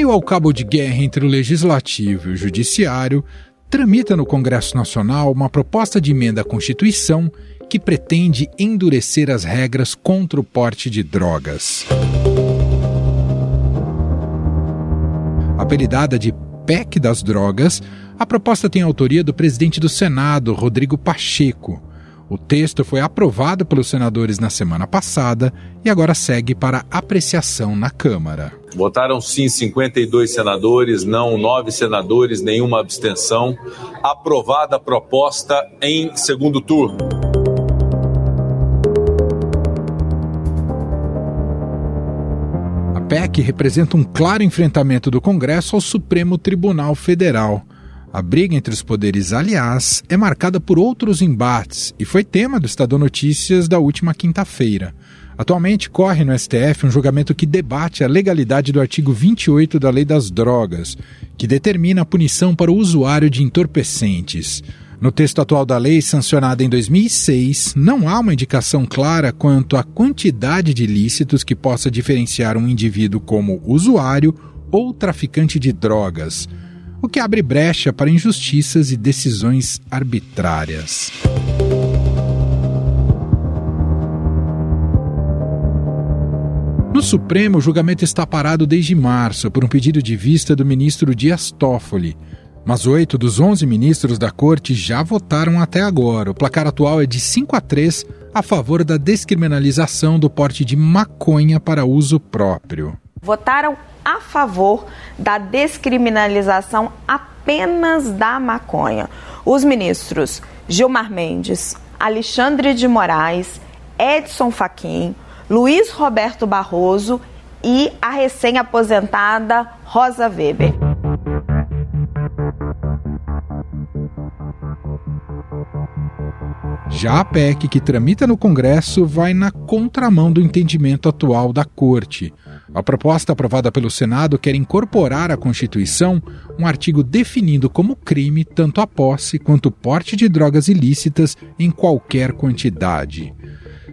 meio ao cabo de guerra entre o Legislativo e o Judiciário, tramita no Congresso Nacional uma proposta de emenda à Constituição que pretende endurecer as regras contra o porte de drogas. Apelidada de PEC das Drogas, a proposta tem a autoria do presidente do Senado, Rodrigo Pacheco. O texto foi aprovado pelos senadores na semana passada e agora segue para apreciação na Câmara. Votaram sim 52 senadores, não 9 senadores, nenhuma abstenção. Aprovada a proposta em segundo turno. A PEC representa um claro enfrentamento do Congresso ao Supremo Tribunal Federal. A briga entre os poderes, aliás, é marcada por outros embates e foi tema do Estadão Notícias da última quinta-feira. Atualmente corre no STF um julgamento que debate a legalidade do artigo 28 da Lei das Drogas, que determina a punição para o usuário de entorpecentes. No texto atual da lei, sancionada em 2006, não há uma indicação clara quanto à quantidade de ilícitos que possa diferenciar um indivíduo como usuário ou traficante de drogas, o que abre brecha para injustiças e decisões arbitrárias. No Supremo, o julgamento está parado desde março por um pedido de vista do ministro Dias Toffoli. Mas 8 dos 11 ministros da Corte já votaram até agora. O placar atual é de 5-3 a favor da descriminalização do porte de maconha para uso próprio. Votaram a favor da descriminalização apenas da maconha. Os ministros Gilmar Mendes, Alexandre de Moraes, Edson Fachin, Luiz Roberto Barroso e a recém-aposentada Rosa Weber. Já a PEC, que tramita no Congresso, vai na contramão do entendimento atual da Corte. A proposta aprovada pelo Senado quer incorporar à Constituição um artigo definindo como crime tanto a posse quanto o porte de drogas ilícitas em qualquer quantidade.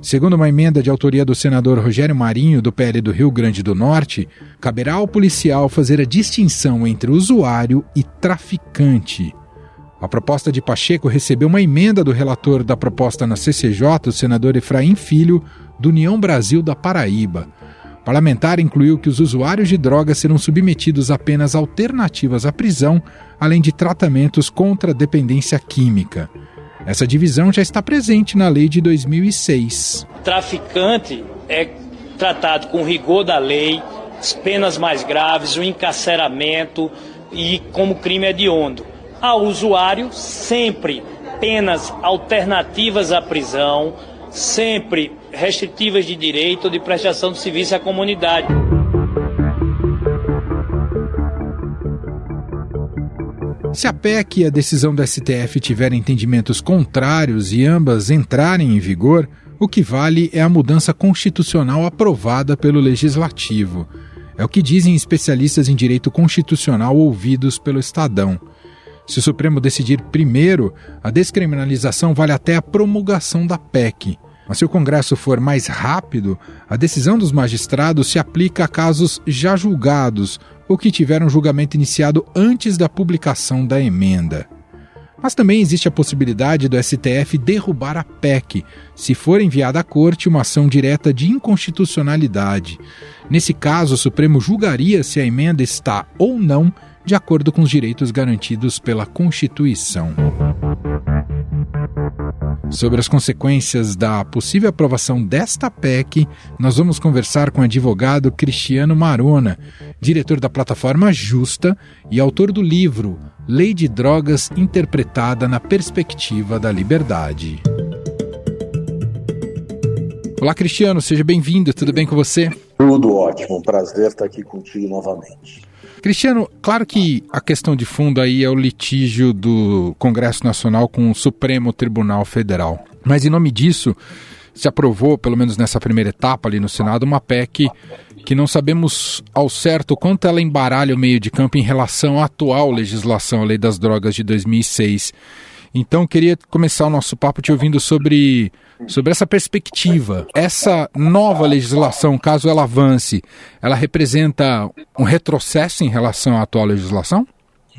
Segundo uma emenda de autoria do senador Rogério Marinho, do PL do Rio Grande do Norte, caberá ao policial fazer a distinção entre usuário e traficante. A proposta de Pacheco recebeu uma emenda do relator da proposta na CCJ, o senador Efraim Filho, do União Brasil da Paraíba. O parlamentar incluiu que os usuários de drogas serão submetidos a penas alternativas à prisão, além de tratamentos contra a dependência química. Essa divisão já está presente na lei de 2006. Traficante é tratado com rigor da lei, as penas mais graves, o encarceramento e como crime hediondo. Ao usuário, sempre penas alternativas à prisão, sempre restritivas de direito ou de prestação de serviço à comunidade. Se a PEC e a decisão do STF tiverem entendimentos contrários e ambas entrarem em vigor, o que vale é a mudança constitucional aprovada pelo Legislativo. É o que dizem especialistas em direito constitucional ouvidos pelo Estadão. Se o Supremo decidir primeiro, a descriminalização vale até a promulgação da PEC. Mas se o Congresso for mais rápido, a decisão dos magistrados se aplica a casos já julgados ou que tiveram julgamento iniciado antes da publicação da emenda. Mas também existe a possibilidade do STF derrubar a PEC, se for enviada à Corte uma ação direta de inconstitucionalidade. Nesse caso, o Supremo julgaria se a emenda está ou não de acordo com os direitos garantidos pela Constituição. Sobre as consequências da possível aprovação desta PEC, nós vamos conversar com o advogado Cristiano Marona, diretor da plataforma Justa e autor do livro Lei de Drogas Interpretada na Perspectiva da Liberdade. Olá, Cristiano, seja bem-vindo, tudo bem com você? Tudo ótimo, um prazer estar aqui contigo novamente. Cristiano, claro que a questão de fundo aí é o litígio do Congresso Nacional com o Supremo Tribunal Federal. Mas em nome disso, se aprovou, pelo menos nessa primeira etapa ali no Senado, uma PEC que não sabemos ao certo quanto ela embaralha o meio de campo em relação à atual legislação, a Lei das Drogas de 2006. Então, queria começar o nosso papo te ouvindo sobre essa perspectiva. Essa nova legislação, caso ela avance, ela representa um retrocesso em relação à atual legislação?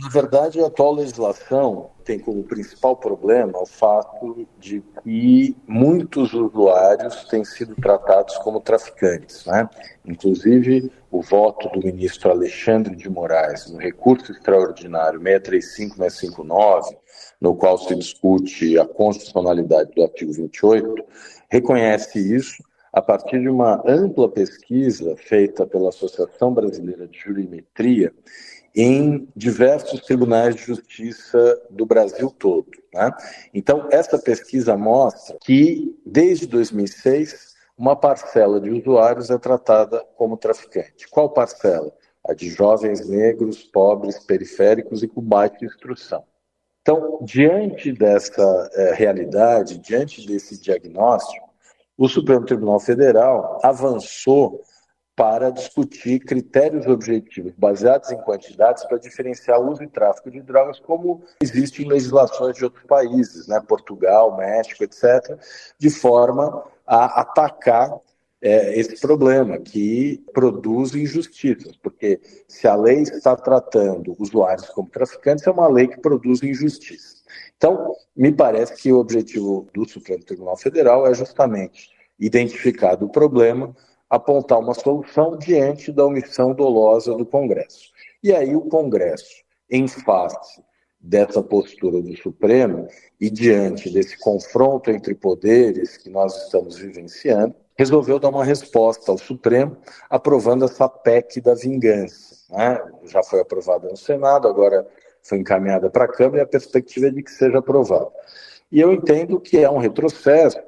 Na verdade, a atual legislação tem como principal problema o fato de que muitos usuários têm sido tratados como traficantes, né? Inclusive, o voto do ministro Alexandre de Moraes no recurso extraordinário 635-659, no qual se discute a constitucionalidade do artigo 28, reconhece isso a partir de uma ampla pesquisa feita pela Associação Brasileira de Jurimetria em diversos tribunais de justiça do Brasil todo, né? Então, essa pesquisa mostra que, desde 2006, uma parcela de usuários é tratada como traficante. Qual parcela? A de jovens negros, pobres, periféricos e com baixa instrução. Então, diante dessa realidade, diante desse diagnóstico, o Supremo Tribunal Federal avançou para discutir critérios objetivos baseados em quantidades para diferenciar o uso e tráfico de drogas, como existe em legislações de outros países, né, Portugal, México, etc., de forma a atacar esse problema que produz injustiças, porque se a lei está tratando usuários como traficantes, é uma lei que produz injustiça. Então, me parece que o objetivo do Supremo Tribunal Federal é justamente identificar o problema, apontar uma solução diante da omissão dolosa do Congresso. E aí o Congresso, em face dessa postura do Supremo e diante desse confronto entre poderes que nós estamos vivenciando, resolveu dar uma resposta ao Supremo, aprovando essa PEC da vingança, né? Já foi aprovada no Senado, agora foi encaminhada para a Câmara e a perspectiva é de que seja aprovada. E eu entendo que é um retrocesso,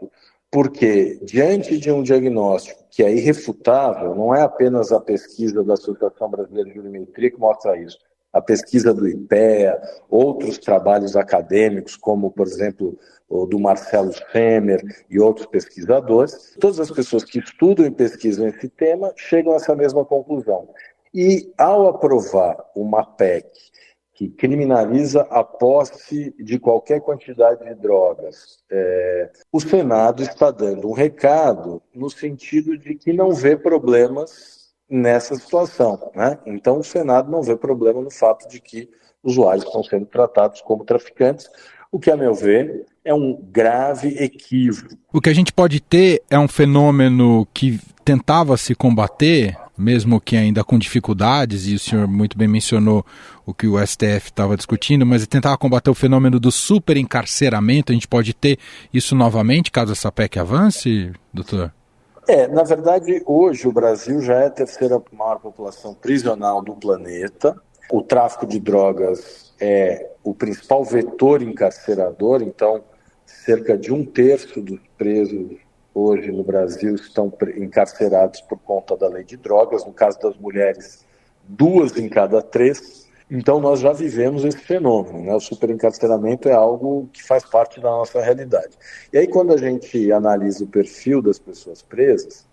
porque, diante de um diagnóstico que é irrefutável, não é apenas a pesquisa da Associação Brasileira de Jurimetria que mostra isso, a pesquisa do IPEA, outros trabalhos acadêmicos, como, por exemplo, o do Marcelo Semer e outros pesquisadores, todas as pessoas que estudam e pesquisam esse tema chegam a essa mesma conclusão. E, ao aprovar uma PEC que criminaliza a posse de qualquer quantidade de drogas, o Senado está dando um recado no sentido de que não vê problemas nessa situação, né? Então, o Senado não vê problema no fato de que usuários estão sendo tratados como traficantes, o que, a meu ver, é um grave equívoco. O que a gente pode ter é um fenômeno que tentava se combater, mesmo que ainda com dificuldades, e o senhor muito bem mencionou o que o STF estava discutindo, mas tentava combater o fenômeno do superencarceramento. A gente pode ter isso novamente, caso essa PEC avance, doutor? Na verdade, hoje o Brasil já é a terceira maior população prisional do planeta. O tráfico de drogas é o principal vetor encarcerador, então cerca de 1/3 dos presos hoje no Brasil estão encarcerados por conta da lei de drogas. No caso das mulheres, 2 em cada 3. Então nós já vivemos esse fenômeno, né? O superencarceramento é algo que faz parte da nossa realidade. E aí, quando a gente analisa o perfil das pessoas presas,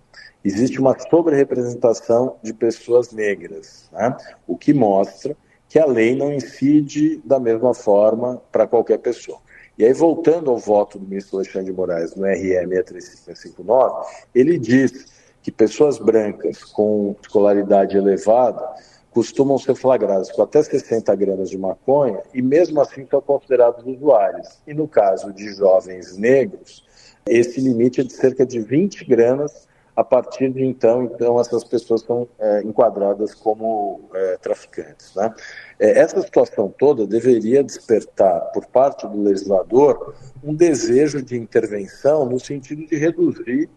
existe uma sobre-representação de pessoas negras, né? O que mostra que a lei não incide da mesma forma para qualquer pessoa. E aí, voltando ao voto do ministro Alexandre de Moraes no RE 635-659, ele diz que pessoas brancas com escolaridade elevada costumam ser flagradas com até 60 gramas de maconha e mesmo assim são considerados usuários. E no caso de jovens negros, esse limite é de cerca de 20 gramas. A partir de então essas pessoas são enquadradas como traficantes, né? Essa situação toda deveria despertar, por parte do legislador, um desejo de intervenção no sentido de reduzir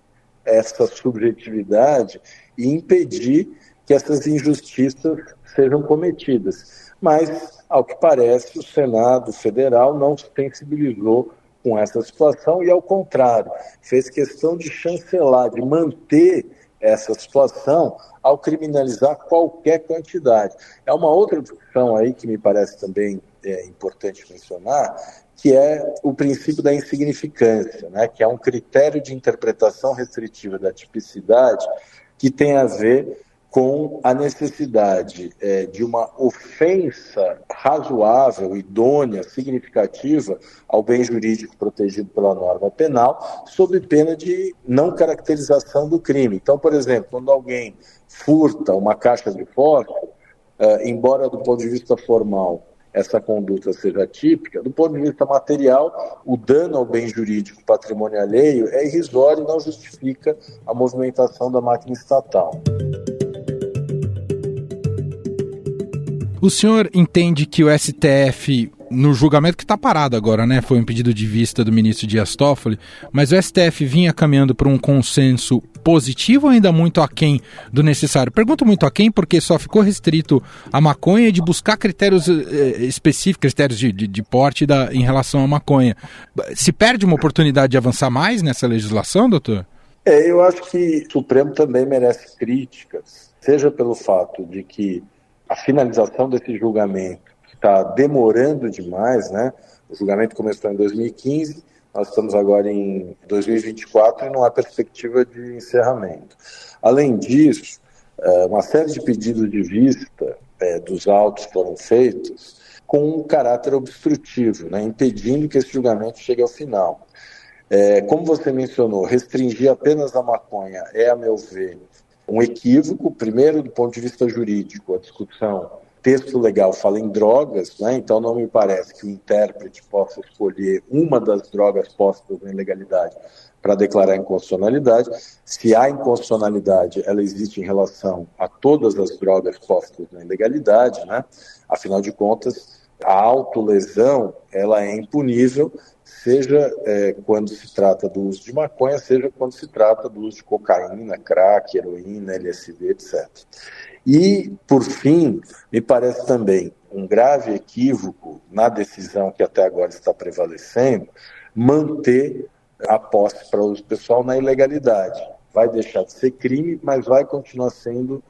essa subjetividade e impedir que essas injustiças sejam cometidas. Mas, ao que parece, o Senado Federal não se sensibilizou com essa situação e, ao contrário, fez questão de chancelar, de manter essa situação ao criminalizar qualquer quantidade. É uma outra discussão aí que me parece também importante mencionar, que é o princípio da insignificância, né? Que é um critério de interpretação restritiva da tipicidade que tem a ver com a necessidade de uma ofensa razoável, idônea, significativa ao bem jurídico protegido pela norma penal, sob pena de não caracterização do crime. Então, por exemplo, quando alguém furta uma caixa de fósforo, embora do ponto de vista formal essa conduta seja típica, do ponto de vista material, o dano ao bem jurídico patrimônio alheio é irrisório e não justifica a movimentação da máquina estatal. O senhor entende que o STF, no julgamento que está parado agora, né, foi um pedido de vista do ministro Dias Toffoli, mas o STF vinha caminhando para um consenso positivo ou ainda muito aquém do necessário? Pergunto muito aquém porque só ficou restrito a maconha e de buscar critérios específicos, critérios de porte em relação à maconha. Se perde uma oportunidade de avançar mais nessa legislação, doutor? Eu acho que o Supremo também merece críticas, seja pelo fato de que a finalização desse julgamento está demorando demais, né? O julgamento começou em 2015, nós estamos agora em 2024 e não há perspectiva de encerramento. Além disso, uma série de pedidos de vista dos autos foram feitos com um caráter obstrutivo, né? Impedindo que esse julgamento chegue ao final. Como você mencionou, restringir apenas a maconha é, a meu ver, um equívoco. Primeiro, do ponto de vista jurídico, a discussão, texto legal fala em drogas, né? Então não me parece que o intérprete possa escolher uma das drogas postas na ilegalidade para declarar inconstitucionalidade. Se há inconstitucionalidade, ela existe em relação a todas as drogas postas na ilegalidade, né? Afinal de contas, a autolesão ela é impunível, seja quando se trata do uso de maconha, seja quando se trata do uso de cocaína, crack, heroína, LSD, etc. E, por fim, me parece também um grave equívoco na decisão que até agora está prevalecendo, manter a posse para uso pessoal na ilegalidade. Vai deixar de ser crime, mas vai continuar sendo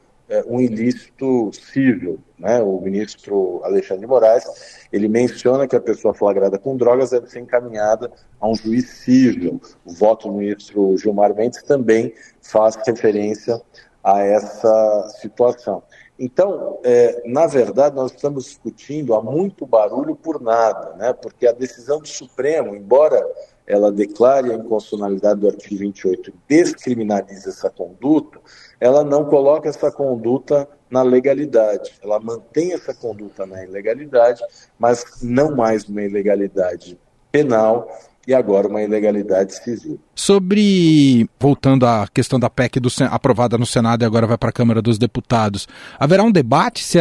um ilícito cível, né? O ministro Alexandre de Moraes, ele menciona que a pessoa flagrada com drogas deve ser encaminhada a um juiz cível. O voto do ministro Gilmar Mendes também faz referência a essa situação. Então, na verdade, nós estamos discutindo há muito barulho por nada, né? Porque a decisão do Supremo, embora ela declare a inconstitucionalidade do artigo 28 e descriminalize essa conduta, ela não coloca essa conduta na legalidade. Ela mantém essa conduta na ilegalidade, mas não mais uma ilegalidade penal e agora uma ilegalidade civil. Voltando à questão da PEC aprovada no Senado e agora vai para a Câmara dos Deputados, haverá um debate se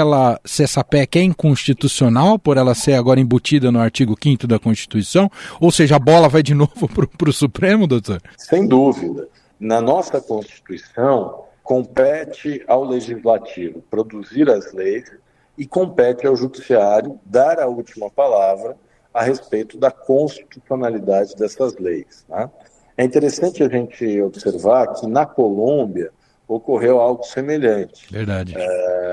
essa PEC é inconstitucional por ela ser agora embutida no artigo 5º da Constituição? Ou seja, a bola vai de novo para o Supremo, doutor? Sem dúvida. Na nossa Constituição, compete ao Legislativo produzir as leis e compete ao Judiciário dar a última palavra a respeito da constitucionalidade dessas leis, né? É interessante a gente observar que na Colômbia ocorreu algo semelhante. Verdade.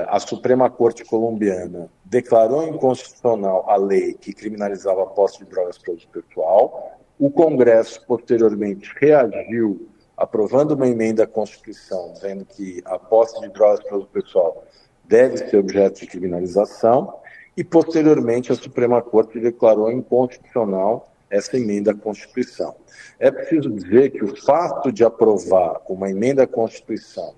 A Suprema Corte colombiana declarou inconstitucional a lei que criminalizava a posse de drogas para uso pessoal. O Congresso, posteriormente, reagiu, aprovando uma emenda à Constituição, dizendo que a posse de drogas para uso pessoal deve ser objeto de criminalização. E, posteriormente, a Suprema Corte declarou inconstitucional essa emenda à Constituição. É preciso dizer que o fato de aprovar uma emenda à Constituição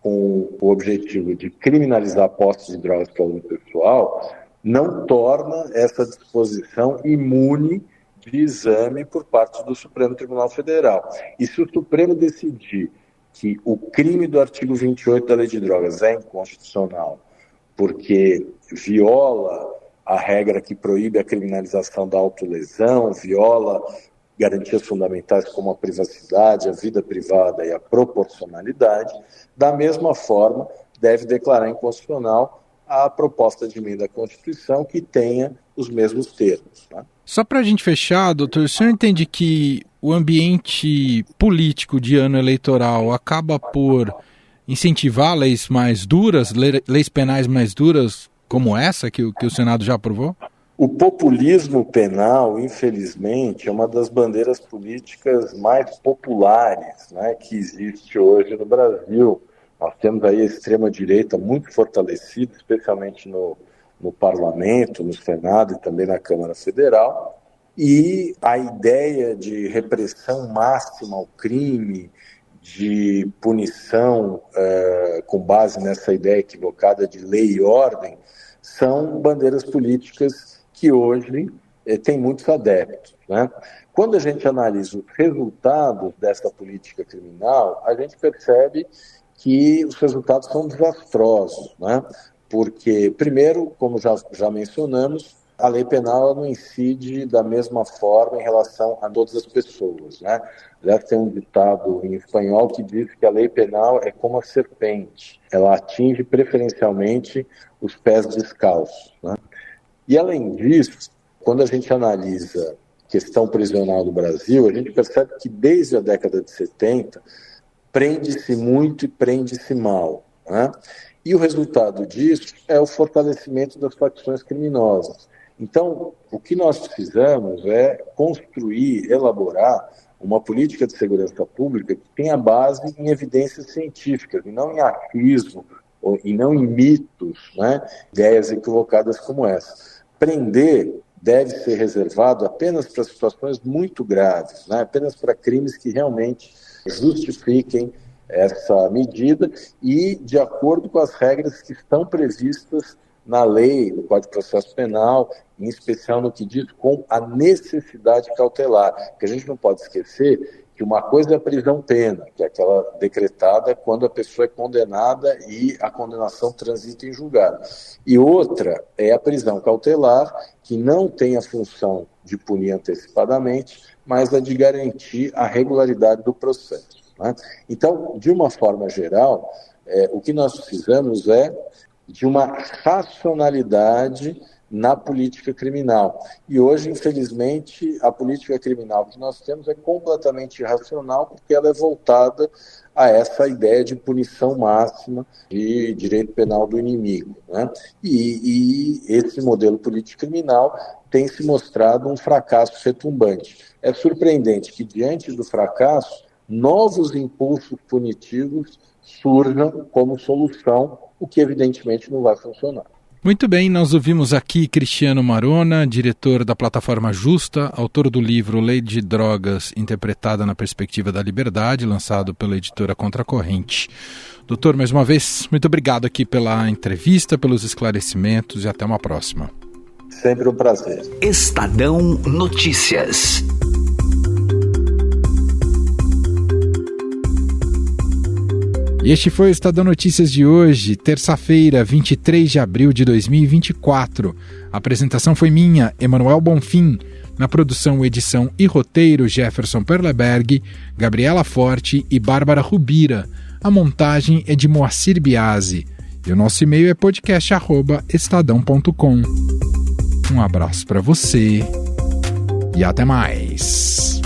com o objetivo de criminalizar a posse de drogas para uso pessoal não torna essa disposição imune de exame por parte do Supremo Tribunal Federal. E se o Supremo decidir que o crime do artigo 28 da Lei de Drogas é inconstitucional, porque viola a regra que proíbe a criminalização da autolesão, viola garantias fundamentais como a privacidade, a vida privada e a proporcionalidade, da mesma forma deve declarar inconstitucional a proposta de emenda à Constituição que tenha os mesmos termos, né? Só para a gente fechar, doutor, o senhor entende que o ambiente político de ano eleitoral acaba por incentivar leis mais duras, leis penais mais duras, como essa que o Senado já aprovou? O populismo penal, infelizmente, é uma das bandeiras políticas mais populares, né, que existe hoje no Brasil. Nós temos aí a extrema-direita muito fortalecida, especialmente no Parlamento, no Senado e também na Câmara Federal, e a ideia de repressão máxima ao crime, de punição com base nessa ideia equivocada de lei e ordem, são bandeiras políticas que hoje têm muitos adeptos, né? Quando a gente analisa os resultados dessa política criminal, a gente percebe que os resultados são desastrosos, né? Porque, primeiro, como já mencionamos, a lei penal não incide da mesma forma em relação a todas as pessoas, né? Já tem um ditado em espanhol que diz que a lei penal é como a serpente, ela atinge preferencialmente os pés descalços, né? E, além disso, quando a gente analisa a questão prisional do Brasil, a gente percebe que desde a década de 70 prende-se muito e prende-se mal, né? E o resultado disso é o fortalecimento das facções criminosas. Então, o que nós precisamos é construir, elaborar uma política de segurança pública que tenha base em evidências científicas, e não em achismo, e não em mitos, né? Ideias equivocadas como essa. Prender deve ser reservado apenas para situações muito graves, né? Apenas para crimes que realmente justifiquem essa medida e de acordo com as regras que estão previstas na lei, no Código de Processo Penal, em especial no que diz com a necessidade cautelar. Porque a gente não pode esquecer que uma coisa é a prisão-pena, que é aquela decretada quando a pessoa é condenada e a condenação transita em julgado. E outra é a prisão cautelar, que não tem a função de punir antecipadamente, mas a de garantir a regularidade do processo, né? Então, de uma forma geral, o que nós precisamos é de uma racionalidade na política criminal. E hoje, infelizmente, a política criminal que nós temos é completamente irracional porque ela é voltada a essa ideia de punição máxima de direito penal do inimigo, né? E esse modelo político criminal tem se mostrado um fracasso retumbante. É surpreendente que, diante do fracasso, novos impulsos punitivos surjam como solução, o que evidentemente não vai funcionar. Muito bem, nós ouvimos aqui Cristiano Marona, diretor da plataforma Justa, autor do livro Lei de Drogas Interpretada na Perspectiva da Liberdade, lançado pela editora Contracorrente. Doutor, mais uma vez, muito obrigado aqui pela entrevista, pelos esclarecimentos e até uma próxima. Sempre um prazer. Estadão Notícias. E este foi o Estadão Notícias de hoje, terça-feira, 23 de abril de 2024. A apresentação foi minha, Emanuel Bonfim. Na produção, edição e roteiro, Jefferson Perleberg, Gabriela Forte e Bárbara Rubira. A montagem é de Moacir Biasi. E o nosso e-mail é podcast@estadão.com. Um abraço para você e até mais.